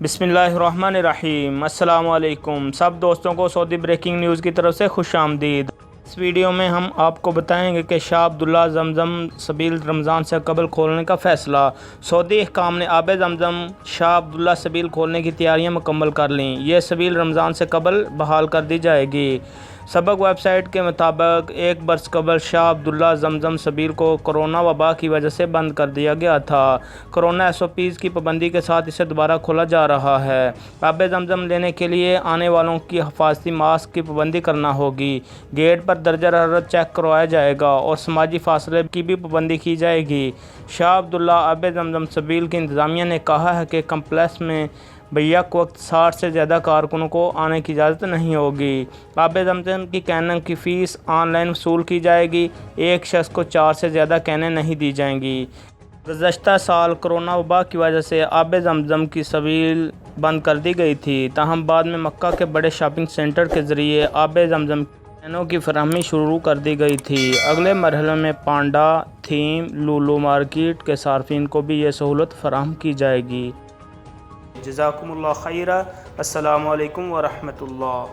بسم اللہ الرحمن الرحیم۔ السلام علیکم سب دوستوں کو سعودی بریکنگ نیوز کی طرف سے خوش آمدید۔ اس ویڈیو میں ہم آپ کو بتائیں گے کہ شاہ عبداللہ زمزم سبیل رمضان سے قبل کھولنے کا فیصلہ۔ سعودی حکام نے آب زمزم شاہ عبداللہ سبیل کھولنے کی تیاریاں مکمل کر لیں۔ یہ سبیل رمضان سے قبل بحال کر دی جائے گی۔ سبق ویب سائٹ کے مطابق ایک برس قبل شاہ عبداللہ زمزم سبیل کو کورونا وبا کی وجہ سے بند کر دیا گیا تھا۔ کورونا SOPs کی پابندی کے ساتھ اسے دوبارہ کھولا جا رہا ہے۔ آب زمزم لینے کے لیے آنے والوں کی حفاظتی ماسک کی پابندی کرنا ہوگی۔ گیٹ پر درجہ حرارت چیک کروایا جائے گا اور سماجی فاصلے کی بھی پابندی کی جائے گی۔ شاہ عبداللہ آب زمزم سبیل کی انتظامیہ نے کہا ہے کہ کمپلیکس میں بیک وقت 60 سے زیادہ کارکنوں کو آنے کی اجازت نہیں ہوگی۔ آب زمزم کی کینوں کی فیس آن لائن وصول کی جائے گی۔ ایک شخص کو 4 سے زیادہ کینیں نہیں دی جائیں گی۔ گزشتہ سال کورونا وبا کی وجہ سے آب زمزم کی سبیل بند کر دی گئی تھی، تاہم بعد میں مکہ کے بڑے شاپنگ سینٹر کے ذریعے آب زمزم کینوں کی فراہمی شروع کر دی گئی تھی۔ اگلے مرحلے میں پانڈا، تھیم، لولو مارکیٹ کے صارفین کو بھی یہ سہولت فراہم کی جائے گی۔ جزاکم اللہ خیرا۔ السلام علیکم ورحمۃ اللہ۔